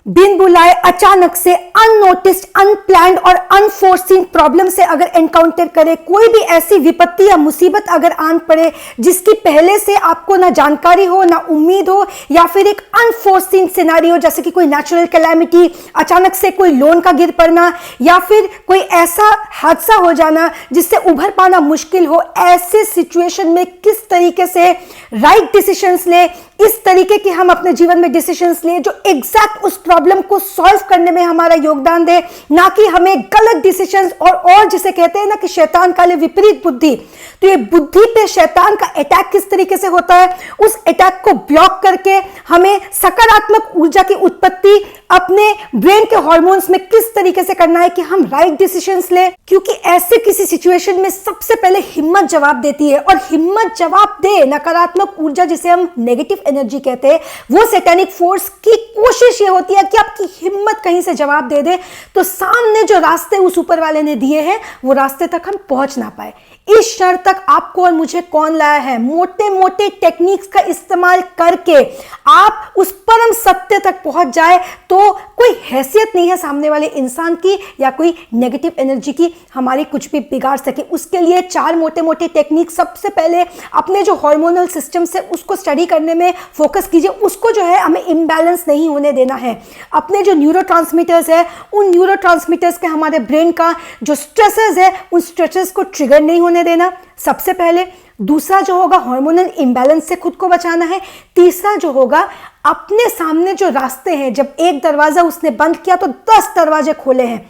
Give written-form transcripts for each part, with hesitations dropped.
बिन बुलाए अचानक से अननोटिस्ड, अनप्लान्ड और अनफोर्सिंग प्रॉब्लम से अगर एनकाउंटर करे, कोई भी ऐसी विपत्ति या मुसीबत अगर आन पड़े जिसकी पहले से आपको ना जानकारी हो, ना उम्मीद हो, या फिर एक अनफोर्सिंग सिनेरियो जैसे कि कोई नेचुरल कैलामिटी, अचानक से कोई लोन का गिर पड़ना, या फिर कोई ऐसा हादसा हो जाना जिससे उभर पाना मुश्किल हो, ऐसे सिचुएशन में किस तरीके से राइट डिसीजंस ले, इस तरीके की हम अपने जीवन में डिसीजंस लें जो एग्जैक्ट उस प्रॉब्लम को सॉल्व करने में हमारा योगदान दे, ना कि हमें गलत डिसीजंस और जिसे कहते हैं ना कि शैतान का विपरीत बुद्धि। तो ये बुद्धि पे शैतान का अटैक किस तरीके से होता है, उस अटैक को ब्लॉक करके हमें सकारात्मक ऊर्जा की उत्पत्ति अपने ब्रेन के हार्मोन्स में किस तरीके से करना है कि हम राइट डिसीजंस लें। क्योंकि ऐसे किसी सिचुएशन में सबसे पहले हिम्मत जवाब देती है, और हिम्मत जवाब दे, नकारात्मक ऊर्जा जिसे हम नेगेटिव एनर्जी कहते हैं, वो सैटेनिक फोर्स की कोशिश ये होती है कि आपकी हिम्मत कहीं से जवाब दे दे तो सामने जो रास्ते उस ऊपर वाले ने दिए हैं वो रास्ते तक हम पहुंच ना पाए। इस क्षण तक आपको और मुझे कौन लाया है? मोटे मोटे टेक्निक्स का इस्तेमाल करके आप उस परम सत्य तक पहुंच जाए तो कोई हैसियत नहीं है सामने वाले इंसान की या कोई नेगेटिव एनर्जी की हमारी कुछ भी बिगाड़ सके। उसके लिए 4 मोटे मोटे टेक्निक। सबसे पहले अपने जो हार्मोनल सिस्टम से उसको स्टडी करने में फोकस कीजिए, उसको जो है हमें इम्बैलेंस नहीं होने देना है। अपने जो न्यूरोट्रांसमीटर्स है, उन न्यूरोट्रांसमीटर्स के हमारे ब्रेन का जो स्ट्रेसेस है, उन स्ट्रेसेस को ट्रिगर नहीं होने देना, सबसे पहले। दूसरा जो होगा, हार्मोनल इंबैलेंस से खुद को बचाना है। तीसरा जो होगा, अपने सामने जो रास्ते हैं, जब एक दरवाजा उसने बंद किया तो 10 दरवाजे खोले हैं।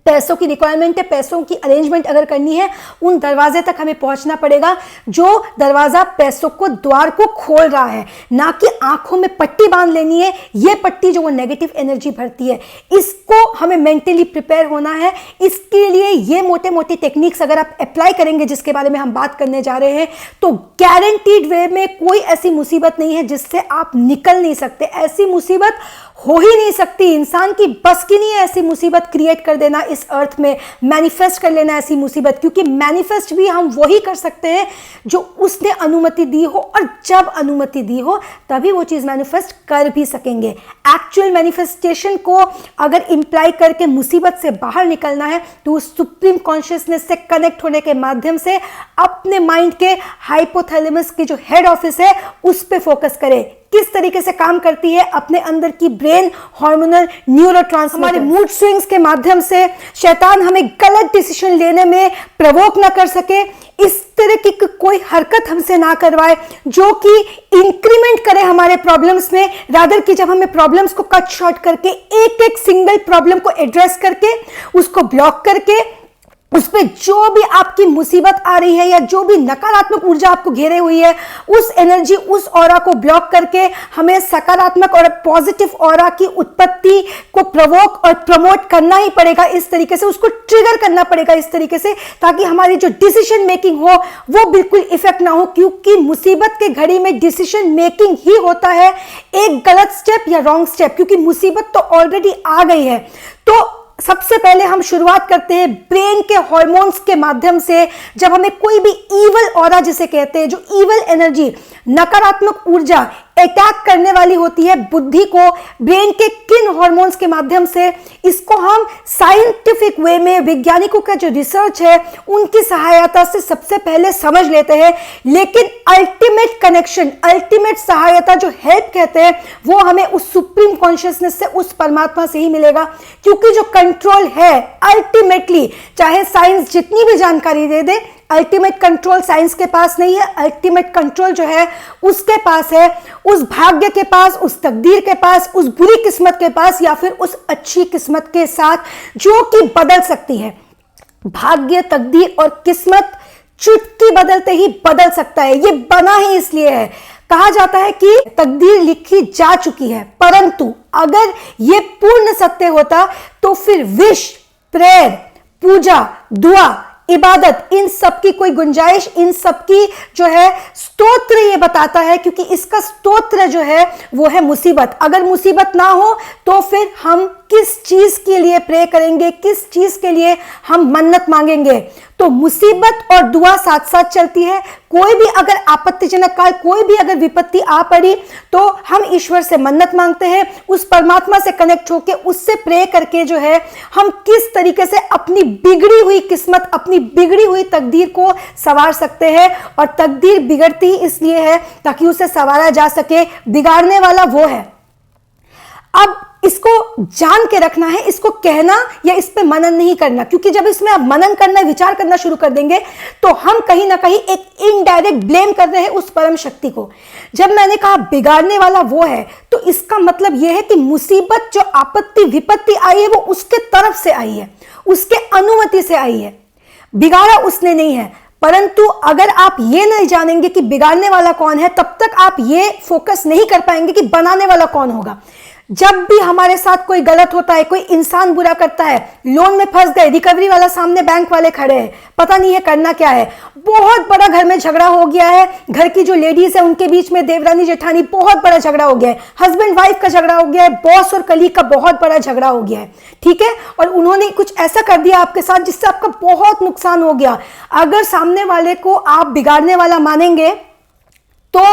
पैसों की रिक्वायरमेंट है, पैसों की अरेंजमेंट अगर करनी है, उन दरवाजे तक हमें पहुंचना पड़ेगा जो दरवाजा पैसों को, द्वार को खोल रहा है, ना कि आंखों में पट्टी बांध लेनी है। ये पट्टी जो वो नेगेटिव एनर्जी भरती है, इसको हमें मेंटली प्रिपेयर होना है। इसके लिए ये मोटे मोटे टेक्निक्स अगर आप अप्लाई करेंगे, जिसके बारे में हम बात करने जा रहे हैं, तो गारंटीड वे में कोई ऐसी मुसीबत नहीं है जिससे आप निकल नहीं सकते। ऐसी मुसीबत हो ही नहीं सकती, इंसान की बस की नहीं है ऐसी मुसीबत क्रिएट कर देना इस अर्थ में, मैनिफेस्ट कर लेना ऐसी मुसीबत। क्योंकि मैनिफेस्ट भी हम वही कर सकते हैं जो उसने अनुमति दी हो, और जब अनुमति दी हो तभी वो चीज़ मैनिफेस्ट कर भी सकेंगे। एक्चुअल मैनिफेस्टेशन को अगर इंप्लाई करके मुसीबत से बाहर निकलना है तो उस सुप्रीम कॉन्शियसनेस से कनेक्ट होने के माध्यम से अपने माइंड के हाइपोथैलेमस की जो हेड ऑफिस है उस पर फोकस करें। किस तरीके से काम करती है अपने अंदर की ब्रेन हार्मोनल न्यूरोट्रांसमीटर। हमारे मूड स्विंग्स के माध्यम से शैतान हमें गलत डिसीजन लेने में प्रवोक ना कर सके, इस तरह की कोई हरकत हमसे ना करवाए जो कि इंक्रीमेंट करे हमारे प्रॉब्लम्स में। रादर कि जब हमें प्रॉब्लम्स को कट शॉर्ट करके एक एक सिंगल प्रॉब्लम को एड्रेस करके उसको ब्लॉक करके उस पर जो भी आपकी मुसीबत आ रही है या जो भी नकारात्मक ऊर्जा आपको घेरे हुई है, उस एनर्जी, उस ऑरा को ब्लॉक करके हमें सकारात्मक और पॉजिटिव ऑरा की उत्पत्ति को प्रवोक और प्रमोट करना ही पड़ेगा। इस तरीके से उसको ट्रिगर करना पड़ेगा इस तरीके से, ताकि हमारी जो डिसीजन मेकिंग हो वो बिल्कुल इफेक्ट ना हो। क्योंकि मुसीबत के घड़ी में डिसीजन मेकिंग ही होता है एक गलत स्टेप या रॉन्ग स्टेप, क्योंकि मुसीबत तो ऑलरेडी आ गई है। तो सबसे पहले हम शुरुआत करते हैं ब्रेन के हार्मोन्स के माध्यम से। जब हमें कोई भी ईवल ऑरा जिसे कहते हैं, जो ईवल एनर्जी, नकारात्मक ऊर्जा अटैक करने वाली होती है बुद्धि को, ब्रेन के किन हार्मोन्स के माध्यम से, इसको हम साइंटिफिक वे में, वैज्ञानिकों का जो रिसर्च है उनकी सहायता से सबसे पहले समझ लेते हैं। लेकिन अल्टीमेट कनेक्शन, अल्टीमेट सहायता जो हेल्प कहते हैं, वो हमें उस सुप्रीम कॉन्शियसनेस से, उस परमात्मा से ही मिलेगा। क्योंकि जो कंट्रोल है अल्टीमेटली, चाहे साइंस जितनी भी जानकारी दे दे, अल्टीमेट कंट्रोल साइंस के पास नहीं है। अल्टीमेट कंट्रोल जो है उसके पास है, उस भाग्य के पास, उस तकदीर के पास, उस बुरी किस्मत के पास, या फिर उस अच्छी किस्मत के साथ जो कि बदल सकती है। भाग्य, तकदीर और किस्मत चुटकी बदलते ही बदल सकता है। ये बना ही इसलिए है, कहा जाता है कि तकदीर लिखी जा चुकी है, परंतु अगर ये पूर्ण सत्य होता तो फिर विश, प्रेयर, पूजा, दुआ, इबादत, इन सब की कोई गुंजाइश, इन सब की जो है स्तोत्र ये बताता है। क्योंकि इसका स्तोत्र जो है वो है मुसीबत। अगर मुसीबत ना हो तो फिर हम किस चीज के लिए प्रे करेंगे, किस चीज के लिए हम मन्नत मांगेंगे। तो मुसीबत और दुआ साथ साथ चलती है। कोई भी अगर आपत्तिजनक काल, कोई भी अगर विपत्ति आ पड़ी तो हम ईश्वर से मन्नत मांगते हैं, उस परमात्मा से कनेक्ट होकर उससे प्रे करके जो है हम किस तरीके से अपनी बिगड़ी हुई किस्मत, अपनी बिगड़ी हुई तकदीर को संवार सकते हैं। और तकदीर बिगड़ती इसलिए है ताकि उसे संवारा जा सके, बिगाड़ने वाला वो है। अब इसको जान के रखना है, इसको कहना या इस पे मनन नहीं करना, क्योंकि जब इसमें आप मनन करना, विचार करना शुरू कर देंगे तो हम कहीं ना कहीं एक इनडायरेक्ट ब्लेम कर रहे हैं उस परम शक्ति को। जब मैंने कहा बिगाड़ने वाला वो है, तो इसका मतलब यह है कि मुसीबत, जो आपत्ति विपत्ति आई है, वो उसके तरफ से आई है, उसके अनुमति से आई है, बिगाड़ा उसने नहीं है। परंतु अगर आप ये नहीं जानेंगे कि बिगाड़ने वाला कौन है, तब तक आप ये फोकस नहीं कर पाएंगे कि बनाने वाला कौन होगा। जब भी हमारे साथ कोई गलत होता है, कोई इंसान बुरा करता है, लोन में फंस गए, रिकवरी वाला सामने बैंक वाले खड़े हैं, पता नहीं है करना क्या है, बहुत बड़ा घर में झगड़ा हो गया है, घर की जो लेडीज है उनके बीच में देवरानी जेठानी बहुत बड़ा झगड़ा हो गया है, हस्बैंड वाइफ का झगड़ा हो गया है, बॉस और कलीग का बहुत बड़ा झगड़ा हो गया है, ठीक है, और उन्होंने कुछ ऐसा कर दिया आपके साथ जिससे आपका बहुत नुकसान हो गया। अगर सामने वाले को आप बिगाड़ने वाला मानेंगे तो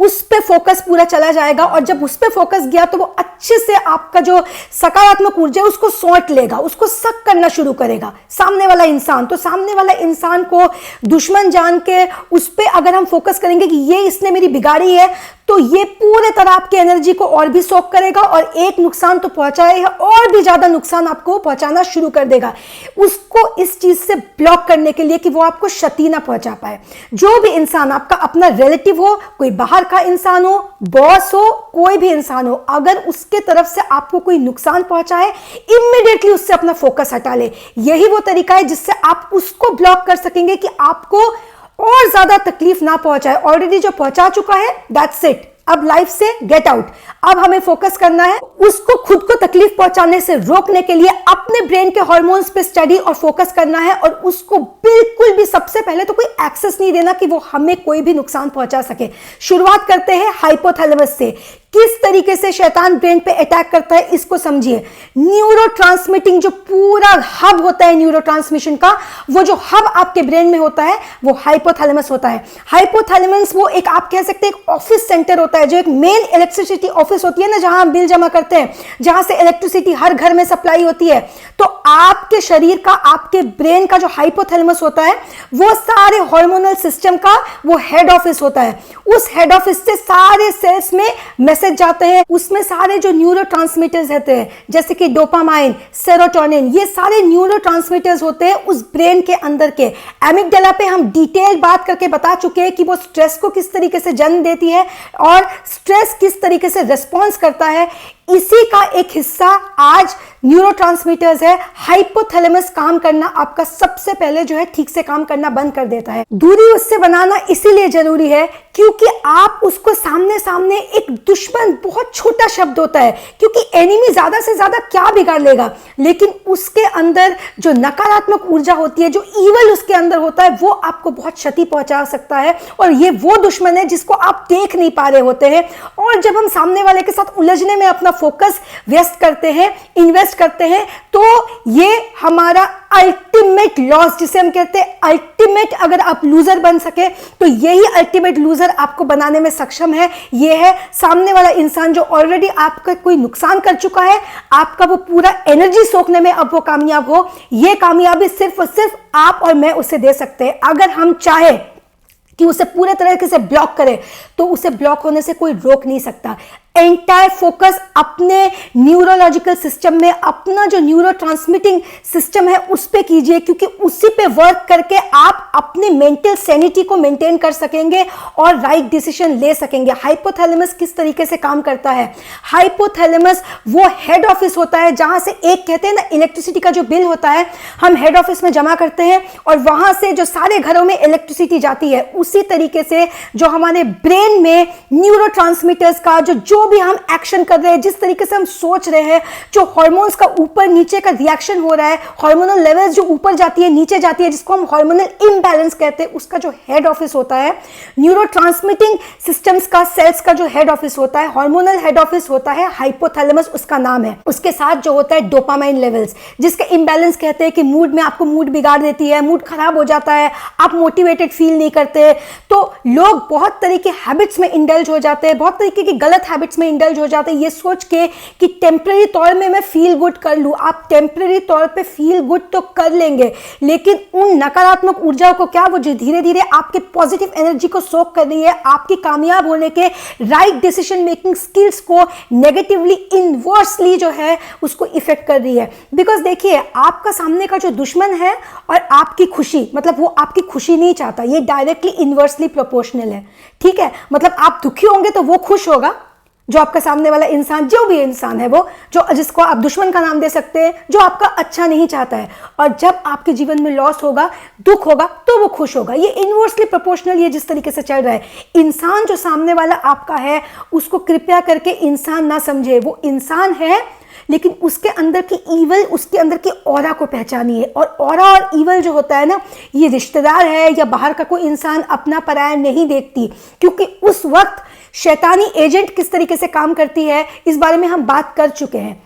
उस पे फोकस पूरा चला जाएगा, और जब उस पे फोकस गया तो वो अच्छे से आपका जो सकारात्मक ऊर्जा है उसको सौंट लेगा, उसको शक करना शुरू करेगा सामने वाला इंसान। तो सामने वाला इंसान को दुश्मन जान के उस पे अगर हम फोकस करेंगे कि ये इसने मेरी बिगाड़ी है, तो ये पूरे तरह आपकी एनर्जी को और भी सोख करेगा, और एक नुकसान तो पहुंचाएगा, और भी ज्यादा नुकसान आपको पहुंचाना शुरू कर देगा, उसको इस चीज से ब्लॉक करने के लिए कि वो आपको क्षति ना पहुंचा पाए। जो भी इंसान, आपका अपना रिलेटिव हो, कोई बाहर का इंसान हो, बॉस हो, कोई भी इंसान हो, अगर उसके तरफ से आपको कोई नुकसान पहुंचाए, इमीडिएटली उससे अपना फोकस हटा ले। यही वो तरीका है जिससे आप उसको ब्लॉक कर सकेंगे कि आपको और ज्यादा तकलीफ ना पहुंचाए। ऑलरेडी जो पहुंचा चुका है, दैट्स इट, अब लाइफ से गेट आउट। अब हमें फोकस करना है उसको खुद को तकलीफ पहुंचाने से रोकने के लिए अपने ब्रेन के हार्मोन्स पे स्टडी और फोकस करना है, और उसको बिल्कुल भी सबसे पहले तो कोई एक्सेस नहीं देना कि वो हमें कोई भी नुकसान पहुंचा सके। शुरुआत करते हैं हाइपोथैलेमस से। किस तरीके से शैतान ब्रेन पे अटैक करता है इसको समझिए। न्यूरोट्रांसमिटिंग जो पूरा हब होता है न्यूरोट्रांसमिशन का, वो जो हब आपके ब्रेन में होता है वो हाइपोथैलेमस होता है। हाइपोथैलेमस वो एक, आप कह सकते हैं, एक ऑफिस सेंटर होता है, जो एक मेन इलेक्ट्रिसिटी ऑफिस होती है ना, जहां हम बिल जमा करते हैं, जहां से इलेक्ट्रिसिटी हर घर में सप्लाई होती है। तो आपके शरीर का, आपके ब्रेन का जो हाइपोथैलेमस होता है, वो सारे हार्मोनल सिस्टम का वो हेड ऑफिस होता है। उस हेड ऑफिस से सारे सेल्स में मैसेज जाते हैं, उसमें सारे जो न्यूरोट्रांसमीटर्स रहते हैं, जैसे कि डोपामाइन, सेरोटोनिन, ये सारे न्यूरोट्रांसमीटर्स होते हैं उस ब्रेन के अंदर के। एमिगडाला पे हम डिटेल बात करके बता चुके हैं कि वो स्ट्रेस को किस तरीके से जन्म देती है और स्ट्रेस किस तरीके से रिस्पॉन्स करता है। इसी का एक हिस्सा आज न्यूरोट्रांसमीटर्स है। हाइपोथैलेमस काम करना आपका सबसे पहले जो है ठीक से काम करना बंद कर देता है। दूरी उससे बनाना इसीलिए जरूरी है क्योंकि आप उसको सामने सामने, एक दुश्मन बहुत छोटा शब्द होता है, क्योंकि एनिमी ज्यादा से ज्यादा क्या बिगाड़ लेगा, लेकिन उसके अंदर जो नकारात्मक ऊर्जा होती है, जो ईवल उसके अंदर होता है, वो आपको बहुत क्षति पहुंचा सकता है। और ये वो दुश्मन है जिसको आप देख नहीं पा रहे होते हैं। और जब हम सामने वाले के साथ उलझने में अपना फोकस व्यस्त करते हैं, इन्वेस्ट करते हैं, तो ये हमारा अल्टीमेट लॉस, जिसे हम कहते हैं अल्टीमेट, अगर आप लूजर बन सके तो यही अल्टीमेट लूजर आपको बनाने में सक्षम है। ये है सामने वाला इंसान जो ऑलरेडी आपका कोई नुकसान कर चुका है, आपका वो पूरा एनर्जी सोखने में अब वो कामयाब हो। ये कामयाबी सिर्फ और सिर्फ आप और मैं उसे दे सकते हैं। अगर हम चाहे कि उसे पूरे तरीके से ब्लॉक करें तो उसे ब्लॉक होने से कोई रोक नहीं सकता। एंटायर फोकस अपने न्यूरोलॉजिकल सिस्टम में, अपना जो न्यूरोट्रांसमिटिंग सिस्टम है उस पे कीजिए, क्योंकि उसी पे वर्क करके आप अपने मेंटल सैनिटी को मेंटेन कर सकेंगे और राइट डिसीजन ले सकेंगे। हाइपोथैलेमस किस तरीके से काम करता है? हाइपोथैलेमस वो हेड ऑफिस होता है जहां से, एक कहते हैं ना, इलेक्ट्रिसिटी का जो बिल होता है हम हेड ऑफिस में जमा करते हैं और वहां से जो सारे घरों में इलेक्ट्रिसिटी जाती है, उसी तरीके से जो हमारे ब्रेन में न्यूरोट्रांसमीटर्स का जो जो भी हम एक्शन कर रहे हैं, जिस तरीके से हम सोच रहे हैं, जो हार्मोन्स का ऊपर नीचे का रिएक्शन हो रहा है, हार्मोनल लेवल्स जो ऊपर जाती है नीचे जाती है, जिसको हम हार्मोनल इम्बैलेंस कहते हैं, उसका जो हेड ऑफिस होता है, न्यूरोट्रांसमिटिंग सिस्टम्स का, सेल्स का जो हेड ऑफिस होता है, हार्मोनल हेड ऑफिस होता है हाइपोथैलेमस, उसका नाम है। उसके साथ जो होता है डोपामाइन लेवल्स, जिसके इम्बैलेंस कहते हैं कि मूड में आपको मूड बिगाड़ देती है, मूड खराब हो जाता है, आप मोटिवेटेड फील नहीं करते। तो लोग बहुत तरह के हैबिट्स में इंडल्ज हो जाते हैं, बहुत तरीके की गलत हैबिट्स में इंडल्ज हो जाते हैं, ये सोच के कि टेम्पररी तौर में मैं फील गुड कर लूं। आप टेम्पररी तौर पे फील गुड तो कर लेंगे, लेकिन उन नकारात्मक ऊर्जाओं को क्या, वो जो धीरे धीरे आपके पॉजिटिव एनर्जी को सोक कर रही है, आपकी कामयाब होने के राइट डिसीजन मेकिंग स्किल्स को नेगेटिवली इनवर्सली जो है उसको इफेक्ट कर रही है। बिकॉज देखिए, आपका सामने का जो दुश्मन है और आपकी खुशी, मतलब वो आपकी खुशी नहीं चाहता, ये डायरेक्टली इनवर्सली प्रोपोर्शनल है। ठीक है, मतलब आप दुखी होंगे तो वो खुश होगा, जो आपका सामने वाला इंसान, जो भी इंसान है वो, जो जिसको आप दुश्मन का नाम दे सकते हैं, जो आपका अच्छा नहीं चाहता है। और जब आपके जीवन में लॉस होगा, दुख होगा, तो वो खुश होगा। ये इनवर्सली प्रोपोर्शनल, ये जिस तरीके से चल रहा है। इंसान जो सामने वाला आपका है, उसको कृपया करके इंसान ना समझे। वो इंसान है, लेकिन उसके अंदर की ईवल, उसके अंदर की ऑरा को पहचानिए। और ऑरा और ईवल जो होता है ना, ये रिश्तेदार है या बाहर का कोई इंसान अपना पराया नहीं देखती, क्योंकि उस वक्त शैतानी एजेंट किस तरीके से काम करती है, इस बारे में हम बात कर चुके हैं।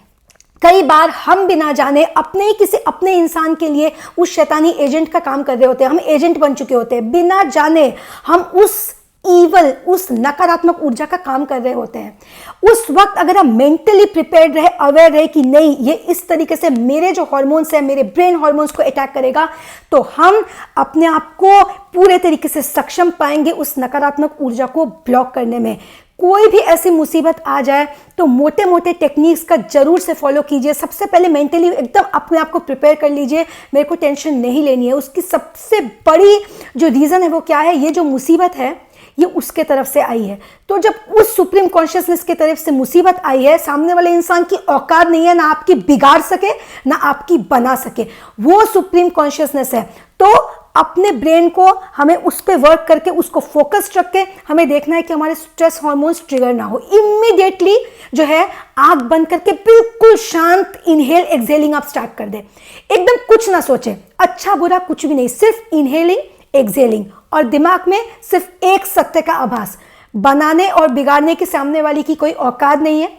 कई बार हम बिना जाने अपने ही किसी अपने इंसान के लिए उस शैतानी एजेंट का काम कर रहे होते हैं, हम एजेंट बन चुके होते हैं, बिना जाने हम उस ईवल, उस नकारात्मक ऊर्जा का काम कर रहे होते हैं। उस वक्त अगर हम मेंटली प्रिपेयर्ड रहे, अवेयर रहे कि नहीं, ये इस तरीके से मेरे जो हार्मोन्स है, मेरे ब्रेन हार्मोन्स को अटैक करेगा, तो हम अपने आप को पूरे तरीके से सक्षम पाएंगे उस नकारात्मक ऊर्जा को ब्लॉक करने में। कोई भी ऐसी मुसीबत आ जाए तो मोटे मोटे टेक्निक्स का जरूर से फॉलो कीजिए। सबसे पहले मेंटली एकदम अपने आप को प्रिपेयर कर लीजिए, मेरे को टेंशन नहीं लेनी है। उसकी सबसे बड़ी जो रीज़न है वो क्या है, ये जो मुसीबत है ये उसके तरफ से आई है। तो जब उस सुप्रीम कॉन्शियसनेस की तरफ से मुसीबत आई है, सामने वाले इंसान की औकात नहीं है ना आपकी बिगाड़ सके ना आपकी बना सके, वो सुप्रीम कॉन्शियसनेस है। तो अपने ब्रेन को हमें उस पर वर्क करके, उसको फोकस्ड रख के हमें देखना है कि हमारे स्ट्रेस हार्मोन्स ट्रिगर ना हो। इमीडिएटली जो है आंख बंद करके बिल्कुल शांत इनहेल एक्सहेलिंग आप स्टार्ट कर दे। एकदम कुछ ना सोचे, अच्छा बुरा कुछ भी नहीं, सिर्फ इनहेलिंग एक्सहेलिंग, और दिमाग में सिर्फ एक सत्य का आभास। बनाने और बिगाड़ने के सामने वाली की कोई औकात नहीं है।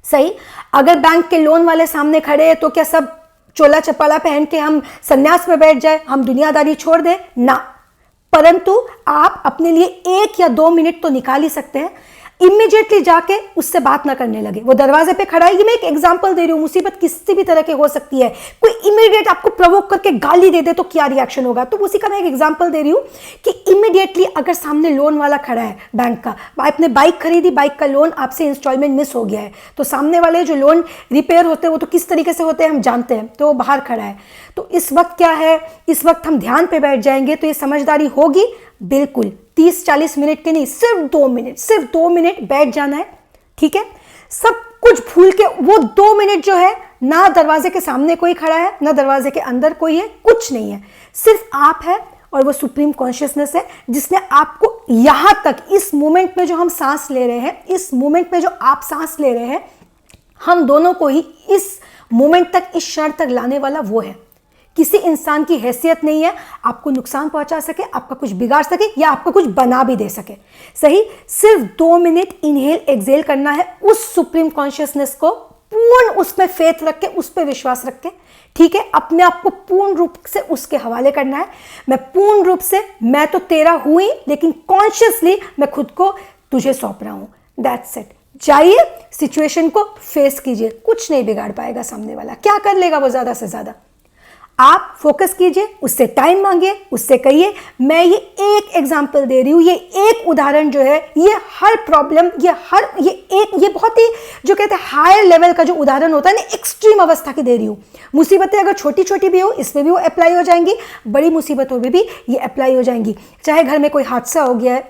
सही, अगर बैंक के लोन वाले सामने खड़े हैं तो क्या सब चोला चपाला पहन के हम सन्यास में बैठ जाए, हम दुनियादारी छोड़ दें? ना, परंतु आप अपने लिए 1 या 2 मिनट तो निकाल ही सकते हैं। इमीडिएटली जाके उससे बात ना करने लगे। वो दरवाजे पे खड़ा है, ये मैं एक एग्जांपल दे रही हूँ, मुसीबत किसी भी तरह की हो सकती है। कोई इमीडिएट आपको प्रोवोक करके गाली दे दे तो क्या रिएक्शन होगा, तो उसी का मैं एक एग्जांपल दे रही हूँ कि इमीडिएटली अगर सामने लोन वाला खड़ा है बैंक का, आपने बाइक खरीदी, बाइक का लोन आपसे इंस्टॉलमेंट मिस हो गया है, तो सामने वाले जो लोन रिपेयर होते हैं वो तो किस तरीके से होते हैं हम जानते हैं, तो वो बाहर खड़ा है। तो इस वक्त क्या है, इस वक्त हम ध्यान पे बैठ जाएंगे तो ये समझदारी होगी? बिल्कुल 30-40 मिनट के नहीं, सिर्फ 2 मिनट, सिर्फ 2 मिनट बैठ जाना है। ठीक है, सब कुछ भूल के वो 2 मिनट जो है, ना दरवाजे के सामने कोई खड़ा है ना दरवाजे के अंदर कोई है, कुछ नहीं है, सिर्फ आप है और वो सुप्रीम कॉन्शियसनेस है जिसने आपको यहां तक, इस मोमेंट में जो हम सांस ले रहे हैं, इस मोमेंट में जो आप सांस ले रहे हैं, हम दोनों को ही इस मोमेंट तक, इस क्षण तक लाने वाला वो है। किसी इंसान की हैसियत नहीं है आपको नुकसान पहुंचा सके, आपका कुछ बिगाड़ सके या आपको कुछ बना भी दे सके। सही, सिर्फ 2 मिनट इनहेल एक्सहेल करना है उस सुप्रीम कॉन्शियसनेस को, पूर्ण उसमें फेथ रख के, उस पर विश्वास रख के। ठीक है, अपने आप को पूर्ण रूप से उसके हवाले करना है। मैं पूर्ण रूप से, मैं तो तेरा हूं ही, लेकिन कॉन्शियसली मैं खुद को तुझे सौंप रहा हूं। That's it. जाइए, सिचुएशन को फेस कीजिए, कुछ नहीं बिगाड़ पाएगा सामने वाला। क्या कर लेगा वो ज्यादा से ज्यादा? आप फोकस कीजिए, उससे टाइम मांगिए, उससे कहिए। मैं ये एक एग्जांपल दे रही हूँ, ये एक उदाहरण जो है, ये हर प्रॉब्लम, ये बहुत ही जो कहते हैं हायर लेवल का जो उदाहरण होता है ना, एक्सट्रीम अवस्था की दे रही हूँ। मुसीबतें अगर छोटी छोटी भी हो, इसमें भी वो अप्लाई हो जाएंगी, बड़ी मुसीबतों में भी ये अप्लाई हो जाएंगी। चाहे घर में कोई हादसा हो गया है,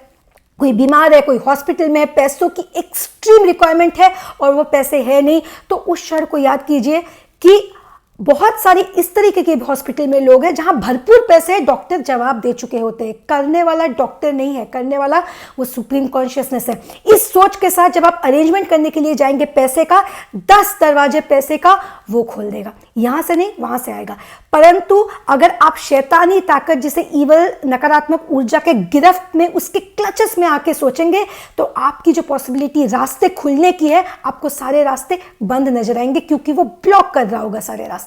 कोई बीमार है, कोई हॉस्पिटल में है, पैसों की एक्सट्रीम रिक्वायरमेंट है और वो पैसे है नहीं, तो उस क्षण को याद कीजिए कि बहुत सारी इस तरीके के हॉस्पिटल में लोग हैं जहां भरपूर पैसे हैं, डॉक्टर जवाब दे चुके होते हैं, करने वाला डॉक्टर नहीं है, करने वाला वो सुप्रीम कॉन्शियसनेस है। इस सोच के साथ जब आप अरेंजमेंट करने के लिए जाएंगे पैसे का 10 दरवाजे पैसे का वो खोल देगा, यहां से नहीं वहां से आएगा। परंतु अगर आप शैतानी ताकत जिसे ईवल नकारात्मक ऊर्जा के गिरफ्त में उसके क्लचेस में आके सोचेंगे तो आपकी जो पॉसिबिलिटी रास्ते खुलने की है आपको सारे रास्ते बंद नजर आएंगे, क्योंकि वो ब्लॉक कर रहा होगा सारे रास्ते।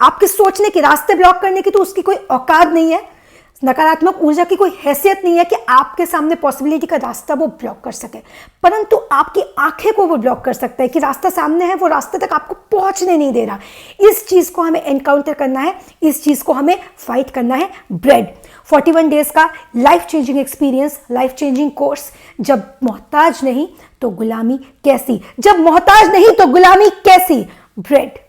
आपके सोचने के रास्ते ब्लॉक करने की तो उसकी कोई औकात नहीं है, नकारात्मक ऊर्जा की कोई हैसियत नहीं है कि आपके सामने पॉसिबिलिटी का रास्ता वो ब्लॉक कर सके। परंतु आपकी आंखें को वो ब्लॉक कर सकता है कि रास्ता सामने है, वो रास्ते तक आपको पहुंचने नहीं दे रहा। इस चीज को हमें एनकाउंटर करना है, इस चीज को हमें फाइट करना है। ब्रेड 41 डेज का life changing experience, life changing course. जब मोहताज नहीं तो गुलामी कैसी, जब मोहताज नहीं तो गुलामी कैसी। ब्रेड।